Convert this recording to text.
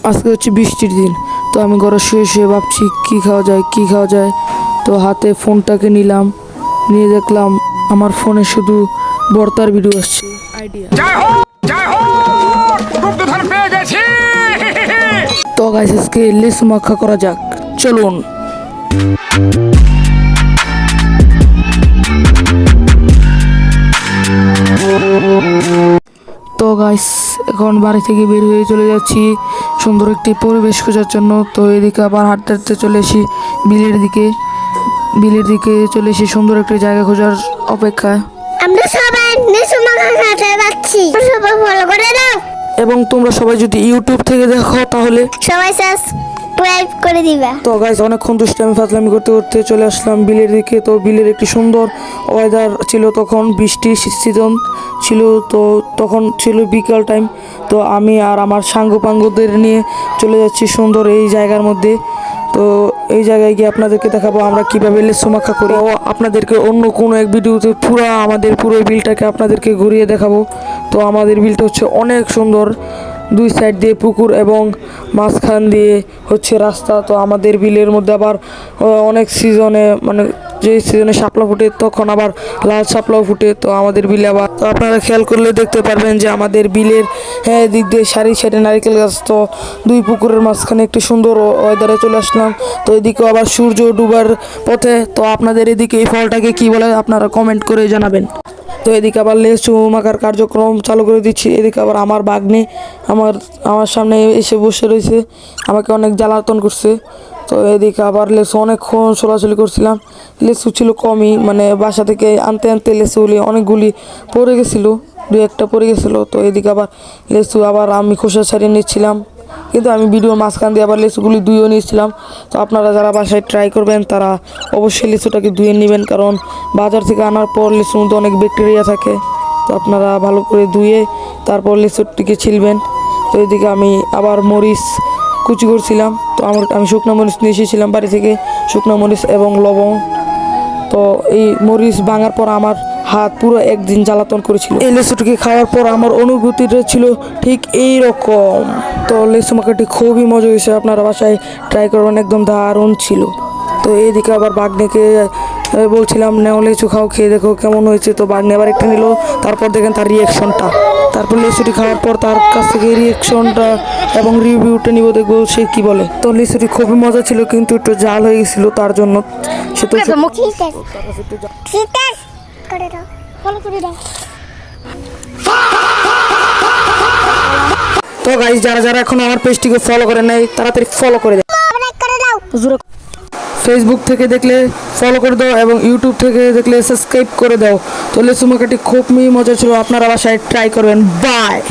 আজকে হচ্ছে বৃষ্টির দিন। তো আমি ঘরে শুয়ে শুয়ে ভাবছি কী খাওয়া যায়। তো হাতে ফোনটাকে নিলাম, নিয়ে দেখলাম আমার ফোনে শুধু বর্তার ভিডিও আসছে। আইডিয়া তো গাইস আজকে লেসু মাখা করা যাক, চলুন। তো গাইস এখন বাড়ি থেকে বের হয়ে চলে যাচ্ছি সুন্দর একটি পরিবেশ খোঁজার জন্য। তো এদিকে আবার হাঁটতে হাঁটতে চলে এসি বিলের দিকে চলে এসি সুন্দর একটি জায়গা খোঁজার অপেক্ষায়। আমরা সবাই লেসু মাখা খেতে যাচ্ছি, সবাই ফলো করে দাও। এবং তোমরা সবাই যদি ইউটিউব থেকে দেখো তাহলে সবাই সাবস্ক্রাইব করে দিবা। তো গাইস অনেকক্ষণ দুষ্টামি ফাজলামি করতে করতে চলে আসলাম বিলের দিকে। তো বিলের একটি সুন্দর ওয়েদার ছিল, তখন বৃষ্টির সিজন ছিল। তো তখন ছিল বিকাল টাইম। তো আমি আর আমার সাঙ্গপাঙ্গদের নিয়ে চলে যাচ্ছি সুন্দর এই জায়গার মধ্যে। তো এই জায়গায় গিয়ে আপনাদেরকে দেখাবো আমরা কীভাবে লেসু মাখা করি। আপনাদেরকে অন্য কোনো এক ভিডিওতে আমাদের পুরো বিলটাকে আপনাদেরকে ঘুরিয়ে দেখাবো। তো আমাদের বিলটা হচ্ছে অনেক সুন্দর, দুই সাইড দিয়ে পুকুর এবং মাঝখান দিয়ে হচ্ছে রাস্তা। তো আমাদের বিলের মধ্যে আবার অনেক সিজনে, মানে যে সিজনে শাপলা ফুটে তখন আবার লাল শাপলাও ফুটে। তো আমাদের বিলে আবার, তো আপনারা খেয়াল করলে দেখতে পারবেন যে আমাদের বিলের দিক দিয়ে সারি সারি নারিকেল গাছ। তো দুই পুকুরের মাঝখানে একটি সুন্দর ওয়েদারে চলে আসলাম। তো এদিকেও আবার সূর্য ডুবার পথে। তো আপনাদের এদিকে এই ফলটাকে কী বলে আপনারা কমেন্ট করে জানাবেন। তো এদিকে আবার লেসু মাখার কার্যক্রম চালু করে দিচ্ছি। এদিকে আবার আমার বাগ্নে আমার সামনে এসে বসে রয়েছে, আমাকে অনেক জ্বালাতন করছে। তো এদিকে আবার লেসু অনেকক্ষণ ছোলাছুলি করছিলাম। লেসু ছিল কমই, মানে বাসা থেকে আনতে আনতে লেসুগুলি অনেকগুলি পড়ে গেছিলো, দু একটা পড়ে গেছিলো। তো এদিকে আবার লেসু আবার আমি খোসা ছাড়িয়ে নিচ্ছিলাম, কিন্তু আমি ভিডিওর মাঝখান দিয়ে আবার লেসুগুলি ধুয়েও নিয়েছিলাম। তো আপনারা যারা বাসায় ট্রাই করবেন তারা অবশ্যই লেসুটাকে ধুয়ে নেবেন, কারণ বাজার থেকে আনার পর লেসুর মধ্যে অনেক ব্যাকটেরিয়া থাকে। তো আপনারা ভালো করে ধুয়ে তারপর লেসুটিকে ছিলবেন। তো এদিকে আমি আবার মরিচ কুচি করছিলাম। তো আমি শুকনো মরিচ নিয়ে এসেছিলাম বাড়ি থেকে, শুকনো মরিচ এবং লবণ। তো এই মরিচ ভাঙার পর আমার হাত পুরো একদিন জ্বালাতন করেছিল। এই লেসুটিকে খাওয়ার পর আমার অনুভূতিটা ছিল ঠিক এই রকম। তো লেসু মাখাটি খুবই মজা হয়েছে, আপনারা বাসায় ট্রাই করবেন, একদম দারুণ ছিল। তো এইদিকে আবার বাগনেকে বলছিলাম নেও লেচু খাও, খেয়ে দেখো কেমন হয়েছে। তো বাগনে আবার একটা নিল, তারপর দেখেন তার রিয়াকশনটা। তারপর লেচুটি খাওয়ার পর তার কাছ থেকে রিয়াকশনটা এবং রিভিউটা নিব, দেখবো সে কি বলে। তো লেচুটি খুবই মজা ছিল, কিন্তু একটু জাল হয়ে গেছিলো, তার জন্য সে তো তো গাইস যারা যারা এখন আমার পেজটিকে ফলো করে নেয় তাড়াতাড়ি ফলো করে দেয়। ফেসবুক থেকে দেখলে ফলো করে দাও এবং ইউটিউব থেকে দেখলে সাবস্ক্রাইব করে দাও। তো লেসু মাখাটি খুবই মজা ছিল, আপনারা বাসায় ট্রাই করবেন। বাই।